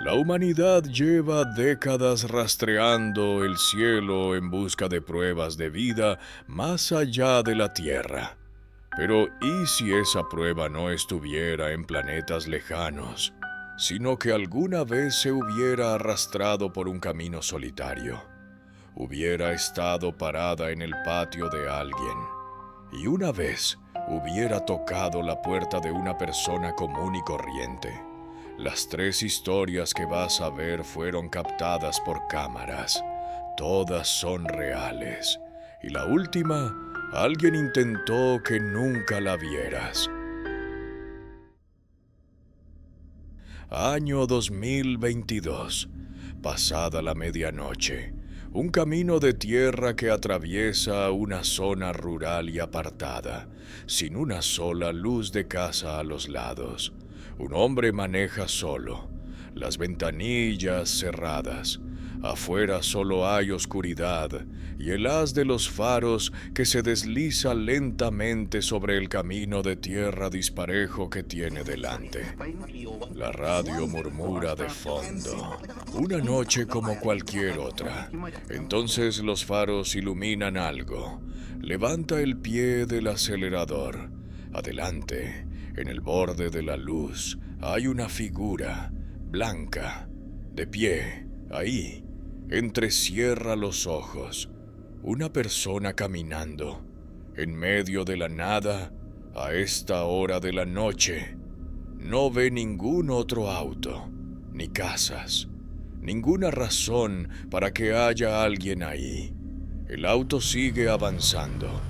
La humanidad lleva décadas rastreando el cielo en busca de pruebas de vida más allá de la Tierra. Pero ¿y si esa prueba no estuviera en planetas lejanos, sino que alguna vez se hubiera arrastrado por un camino solitario? Hubiera estado parada en el patio de alguien y una vez hubiera tocado la puerta de una persona común y corriente. Las tres historias que vas a ver fueron captadas por cámaras. Todas son reales. Y la última, alguien intentó que nunca la vieras. Año 2022. Pasada la medianoche. Un camino de tierra que atraviesa una zona rural y apartada, sin una sola luz de casa a los lados. Un hombre maneja solo, las ventanillas cerradas. Afuera solo hay oscuridad y el haz de los faros que se desliza lentamente sobre el camino de tierra disparejo que tiene delante. La radio murmura de fondo. Una noche como cualquier otra. Entonces los faros iluminan algo. Levanta el pie del acelerador. Adelante, en el borde de la luz, hay una figura blanca, de pie, ahí. Entrecierra los ojos. Una persona caminando, en medio de la nada, a esta hora de la noche. No ve ningún otro auto, ni casas, ninguna razón para que haya alguien ahí. El auto sigue avanzando.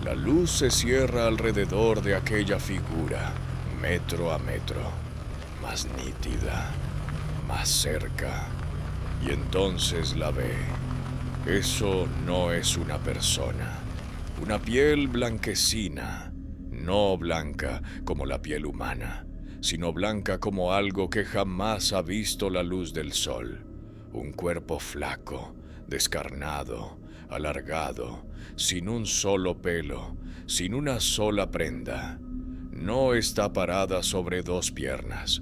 La luz se cierra alrededor de aquella figura, metro a metro, más nítida, más cerca. Y entonces la ve. Eso no es una persona. Una piel blanquecina, no blanca como la piel humana, sino blanca como algo que jamás ha visto la luz del sol. Un cuerpo flaco, descarnado, alargado, sin un solo pelo, sin una sola prenda. No está parada sobre dos piernas,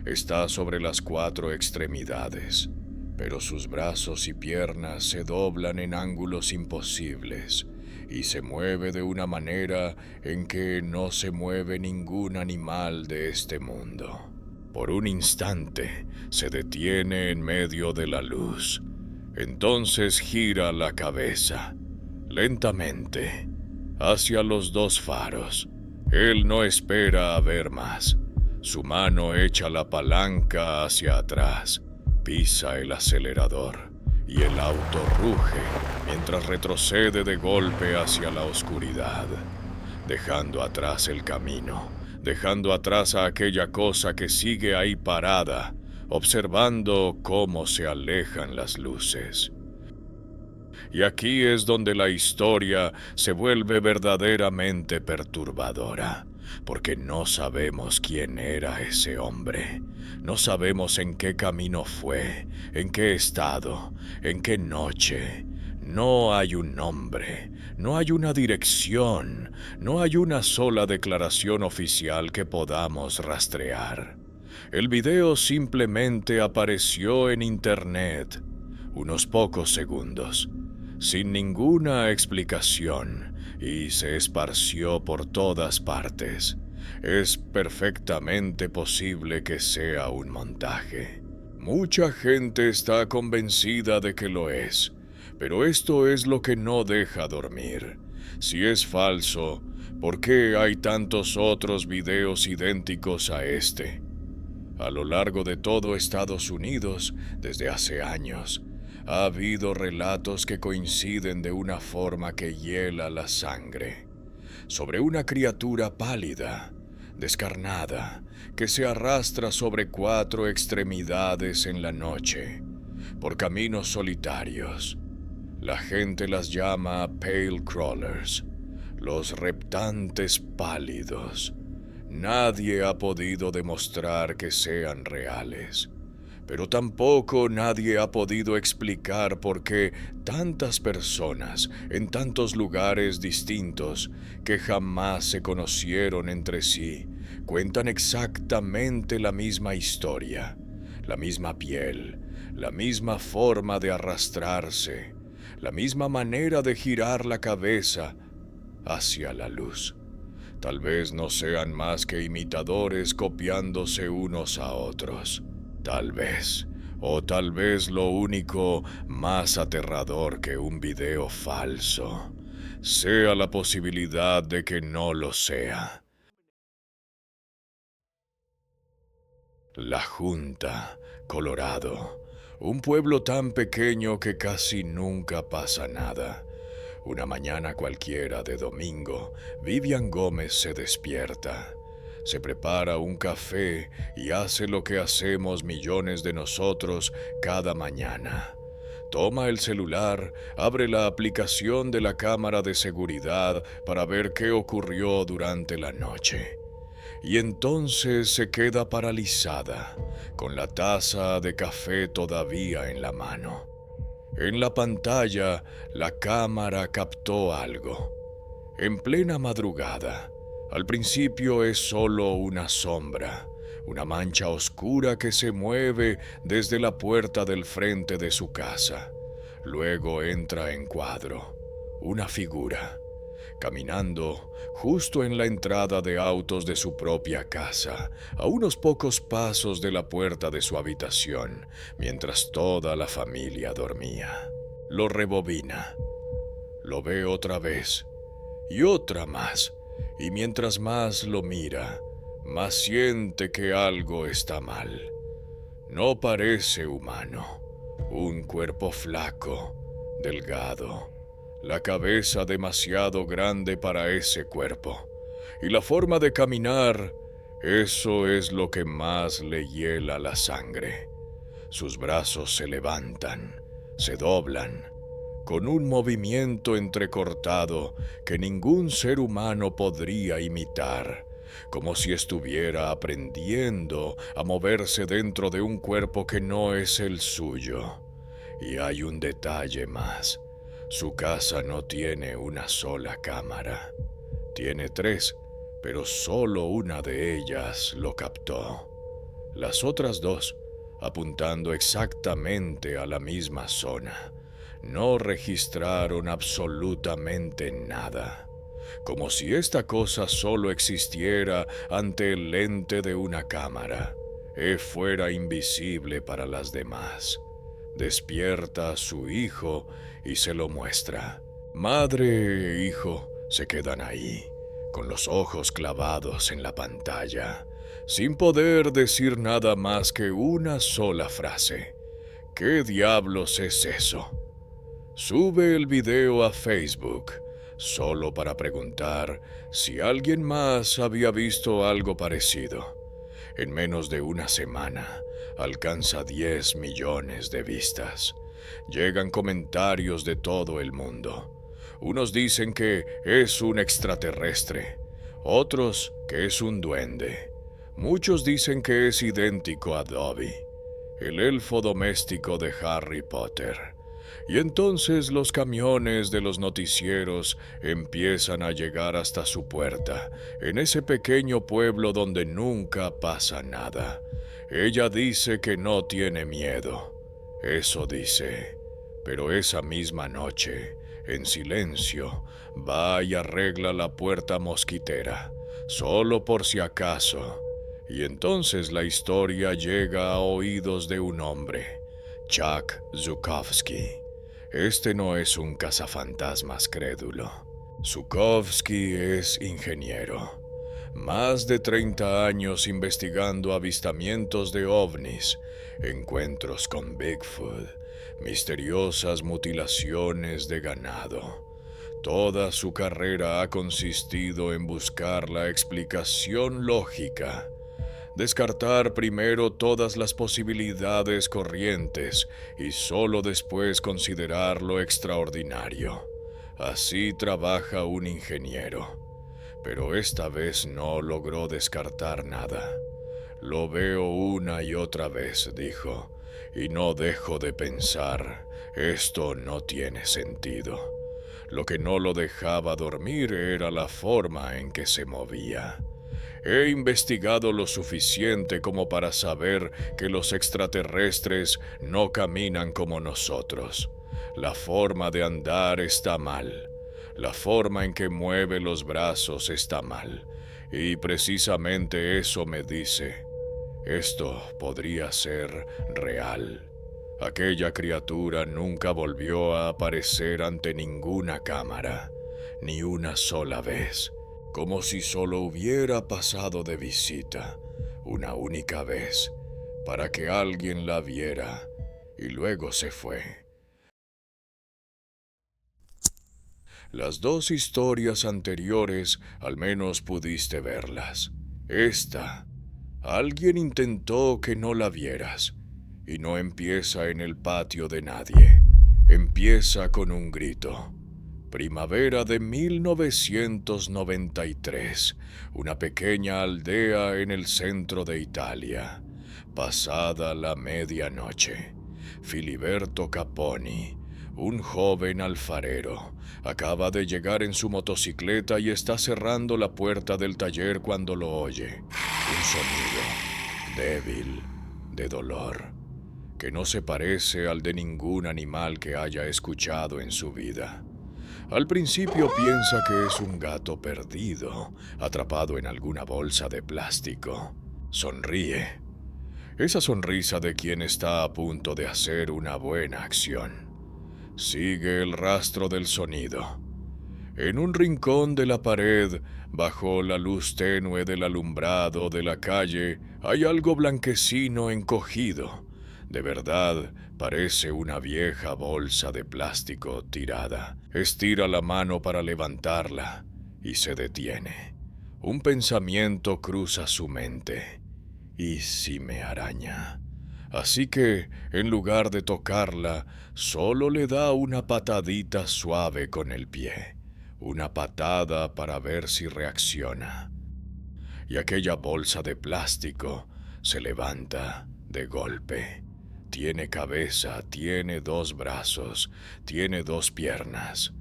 está sobre las cuatro extremidades. Pero sus brazos y piernas se doblan en ángulos imposibles y se mueve de una manera en que no se mueve ningún animal de este mundo. Por un instante se detiene en medio de la luz. Entonces gira la cabeza, lentamente, hacia los dos faros. Él no espera a ver más. Su mano echa la palanca hacia atrás. Pisa el acelerador y el auto ruge mientras retrocede de golpe hacia la oscuridad, dejando atrás el camino, dejando atrás a aquella cosa que sigue ahí parada, observando cómo se alejan las luces. Y aquí es donde la historia se vuelve verdaderamente perturbadora, porque no sabemos quién era ese hombre. No sabemos en qué camino fue, en qué estado, en qué noche. No hay un nombre, no hay una dirección, no hay una sola declaración oficial que podamos rastrear. El video simplemente apareció en internet, unos pocos segundos, sin ninguna explicación, y se esparció por todas partes. Es perfectamente posible que sea un montaje. Mucha gente está convencida de que lo es, pero esto es lo que no deja dormir. Si es falso, ¿por qué hay tantos otros videos idénticos a este? A lo largo de todo Estados Unidos, desde hace años, ha habido relatos que coinciden de una forma que hiela la sangre, sobre una criatura pálida, descarnada, que se arrastra sobre cuatro extremidades en la noche, por caminos solitarios. La gente las llama pale crawlers, los reptantes pálidos. Nadie ha podido demostrar que sean reales, pero tampoco nadie ha podido explicar por qué tantas personas en tantos lugares distintos que jamás se conocieron entre sí cuentan exactamente la misma historia, la misma piel, la misma forma de arrastrarse, la misma manera de girar la cabeza hacia la luz. Tal vez no sean más que imitadores copiándose unos a otros. Tal vez, o tal vez lo único más aterrador que un video falso, sea la posibilidad de que no lo sea. La Junta, Colorado, un pueblo tan pequeño que casi nunca pasa nada. Una mañana cualquiera de domingo, Vivian Gómez se despierta. Se prepara un café y hace lo que hacemos millones de nosotros cada mañana. Toma el celular, abre la aplicación de la cámara de seguridad para ver qué ocurrió durante la noche. Y entonces se queda paralizada, con la taza de café todavía en la mano. En la pantalla, la cámara captó algo. En plena madrugada, al principio es solo una sombra, una mancha oscura que se mueve desde la puerta del frente de su casa. Luego entra en cuadro, una figura, caminando justo en la entrada de autos de su propia casa, a unos pocos pasos de la puerta de su habitación, mientras toda la familia dormía. Lo rebobina. Lo ve otra vez y otra más, y mientras más lo mira, más siente que algo está mal. No parece humano. Un cuerpo flaco, delgado, la cabeza demasiado grande para ese cuerpo, y la forma de caminar, eso es lo que más le hiela la sangre. Sus brazos se levantan, se doblan, con un movimiento entrecortado que ningún ser humano podría imitar, como si estuviera aprendiendo a moverse dentro de un cuerpo que no es el suyo. Y hay un detalle más. Su casa no tiene una sola cámara. Tiene 3, pero solo una de ellas lo captó. Las otras 2, apuntando exactamente a la misma zona, no registraron absolutamente nada, como si esta cosa solo existiera ante el lente de una cámara y fuera invisible para las demás. Despierta a su hijo y se lo muestra. Madre e hijo se quedan ahí, con los ojos clavados en la pantalla, sin poder decir nada más que una sola frase. ¿Qué diablos es eso? Sube el video a Facebook, solo para preguntar si alguien más había visto algo parecido. En menos de una semana, alcanza 10 millones de vistas. Llegan comentarios de todo el mundo. Unos dicen que es un extraterrestre, otros que es un duende. Muchos dicen que es idéntico a Dobby, el elfo doméstico de Harry Potter. Y entonces los camiones de los noticieros empiezan a llegar hasta su puerta, en ese pequeño pueblo donde nunca pasa nada. Ella dice que no tiene miedo. Eso dice. Pero esa misma noche, en silencio, va y arregla la puerta mosquitera, solo por si acaso. Y entonces la historia llega a oídos de un hombre, Chuck Zukowski. Este no es un cazafantasmas crédulo. Zukowski es ingeniero. Más de 30 años investigando avistamientos de ovnis, encuentros con Bigfoot, misteriosas mutilaciones de ganado. Toda su carrera ha consistido en buscar la explicación lógica. Descartar primero todas las posibilidades corrientes y solo después considerar lo extraordinario. Así trabaja un ingeniero. Pero esta vez no logró descartar nada. Lo veo una y otra vez, dijo, y no dejo de pensar, esto no tiene sentido. Lo que no lo dejaba dormir era la forma en que se movía. He investigado lo suficiente como para saber que los extraterrestres no caminan como nosotros. La forma de andar está mal. La forma en que mueve los brazos está mal. Y precisamente eso me dice: esto podría ser real. Aquella criatura nunca volvió a aparecer ante ninguna cámara, ni una sola vez, como si solo hubiera pasado de visita una única vez, para que alguien la viera, y luego se fue. Las dos historias anteriores al menos pudiste verlas. Esta, alguien intentó que no la vieras, y no empieza en el patio de nadie. Empieza con un grito. Primavera de 1993, una pequeña aldea en el centro de Italia. Pasada la medianoche, Filiberto Caponi, un joven alfarero, acaba de llegar en su motocicleta y está cerrando la puerta del taller cuando lo oye. Un sonido débil, de dolor, que no se parece al de ningún animal que haya escuchado en su vida. Al principio piensa que es un gato perdido, atrapado en alguna bolsa de plástico. Sonríe. Esa sonrisa de quien está a punto de hacer una buena acción. Sigue el rastro del sonido. En un rincón de la pared, bajo la luz tenue del alumbrado de la calle, hay algo blanquecino encogido. De verdad, parece una vieja bolsa de plástico tirada. Estira la mano para levantarla y se detiene. Un pensamiento cruza su mente. ¿Y si me araña? Así que, en lugar de tocarla, solo le da una patadita suave con el pie. Una patada para ver si reacciona. Y aquella bolsa de plástico se levanta de golpe. Tiene cabeza, tiene dos brazos, tiene dos piernas.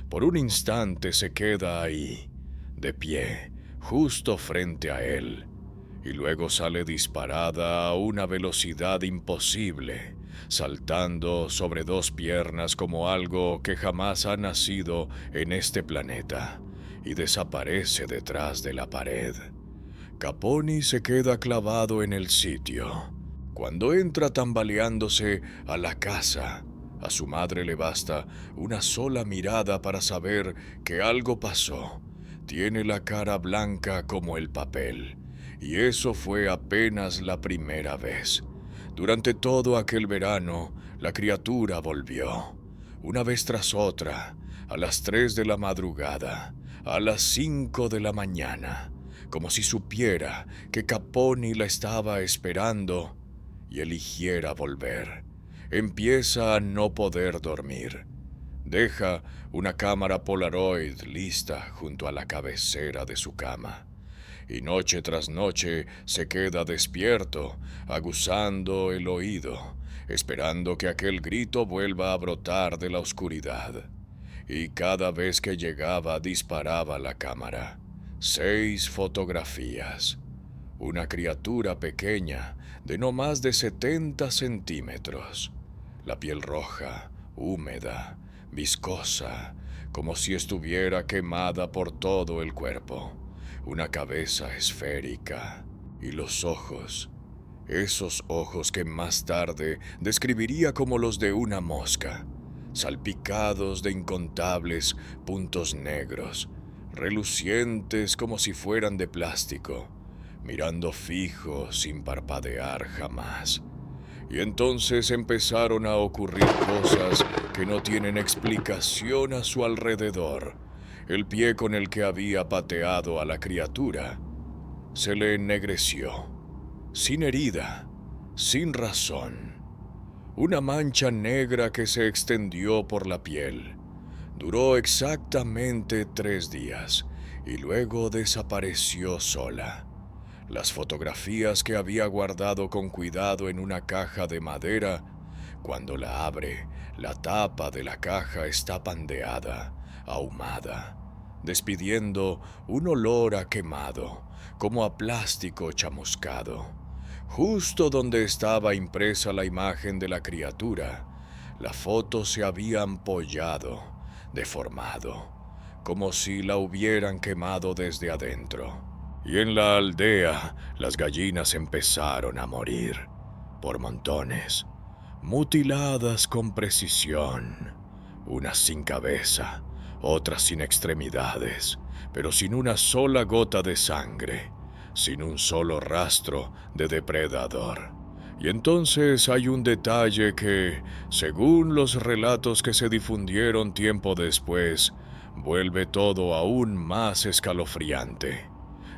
Por un instante se queda ahí, de pie, justo frente a él, y luego sale disparada a una velocidad imposible, saltando sobre dos piernas como algo que jamás ha nacido en este planeta, y desaparece detrás de la pared. Caponi se queda clavado en el sitio. Cuando entra tambaleándose a la casa, a su madre le basta una sola mirada para saber que algo pasó. Tiene la cara blanca como el papel, y eso fue apenas la primera vez. Durante todo aquel verano, la criatura volvió, una vez tras otra, a las 3 de la madrugada, a las 5 de la mañana, como si supiera que Caponi la estaba esperando y eligiera volver. Empieza a no poder dormir. Deja una cámara Polaroid lista junto a la cabecera de su cama. Y noche tras noche se queda despierto, aguzando el oído, esperando que aquel grito vuelva a brotar de la oscuridad. Y cada vez que llegaba disparaba la cámara. 6 fotografías. Una criatura pequeña, de no más de 70 centímetros. La piel roja, húmeda, viscosa, como si estuviera quemada por todo el cuerpo. Una cabeza esférica. Y los ojos, esos ojos que más tarde describiría como los de una mosca, salpicados de incontables puntos negros, relucientes como si fueran de plástico, mirando fijo sin parpadear jamás. Y entonces empezaron a ocurrir cosas que no tienen explicación a su alrededor. El pie con el que había pateado a la criatura se le ennegreció, sin herida, sin razón. Una mancha negra que se extendió por la piel. Duró exactamente 3 días y luego desapareció sola. Las fotografías que había guardado con cuidado en una caja de madera, cuando la abre, la tapa de la caja está pandeada, ahumada, despidiendo un olor a quemado, como a plástico chamuscado. Justo donde estaba impresa la imagen de la criatura, la foto se había ampollado, deformado, como si la hubieran quemado desde adentro. Y en la aldea, las gallinas empezaron a morir, por montones, mutiladas con precisión, unas sin cabeza, otras sin extremidades, pero sin una sola gota de sangre, sin un solo rastro de depredador. Y entonces hay un detalle que, según los relatos que se difundieron tiempo después, vuelve todo aún más escalofriante.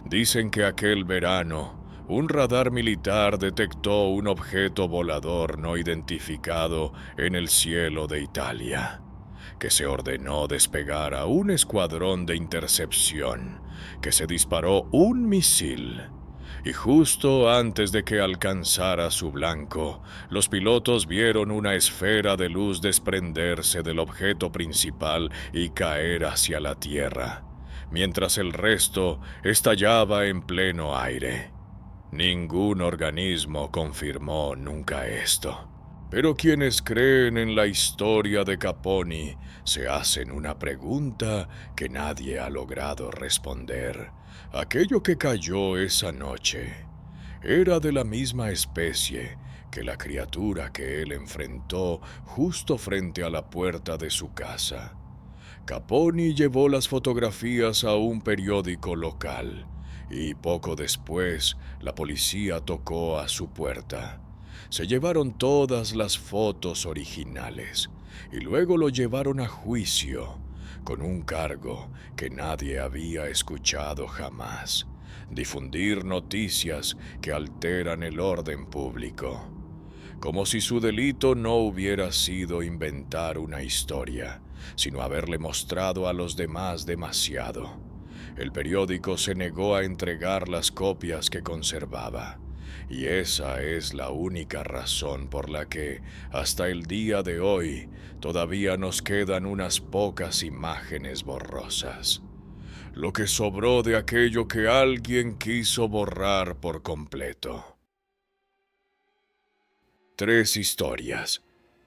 Dicen que aquel verano, un radar militar detectó un objeto volador no identificado en el cielo de Italia, que se ordenó despegar a un escuadrón de intercepción, que se disparó un misil. Y justo antes de que alcanzara su blanco, los pilotos vieron una esfera de luz desprenderse del objeto principal y caer hacia la Tierra, mientras el resto estallaba en pleno aire. Ningún organismo confirmó nunca esto. Pero quienes creen en la historia de Caponi se hacen una pregunta que nadie ha logrado responder. Aquello que cayó esa noche era de la misma especie que la criatura que él enfrentó justo frente a la puerta de su casa. Caponi llevó las fotografías a un periódico local y poco después la policía tocó a su puerta. Se llevaron todas las fotos originales y luego lo llevaron a juicio con un cargo que nadie había escuchado jamás: difundir noticias que alteran el orden público. Como si su delito no hubiera sido inventar una historia, sino haberle mostrado a los demás demasiado. El periódico se negó a entregar las copias que conservaba, y esa es la única razón por la que, hasta el día de hoy, todavía nos quedan unas pocas imágenes borrosas. Lo que sobró de aquello que alguien quiso borrar por completo. 3 historias,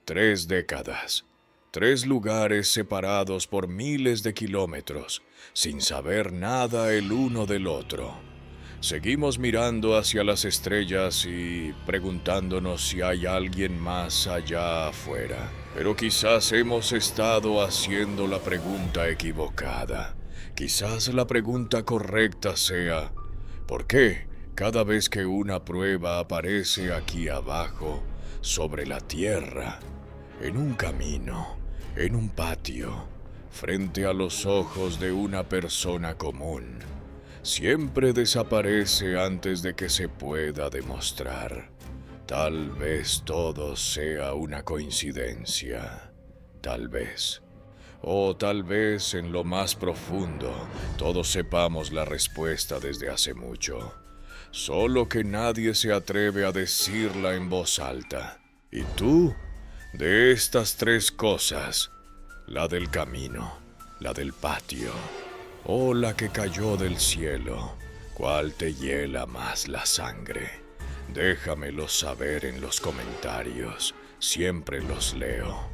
3 décadas, 3 lugares separados por miles de kilómetros, sin saber nada el uno del otro. Seguimos mirando hacia las estrellas y preguntándonos si hay alguien más allá afuera. Pero quizás hemos estado haciendo la pregunta equivocada. Quizás la pregunta correcta sea: ¿por qué cada vez que una prueba aparece aquí abajo, sobre la tierra, en un camino, en un patio, frente a los ojos de una persona común, siempre desaparece antes de que se pueda demostrar? Tal vez todo sea una coincidencia, tal vez. O tal vez en lo más profundo todos sepamos la respuesta desde hace mucho, solo que nadie se atreve a decirla en voz alta. ¿Y tú? De estas 3 cosas, la del camino, la del patio o la que cayó del cielo, ¿cuál te hiela más la sangre? Déjamelo saber en los comentarios, siempre los leo.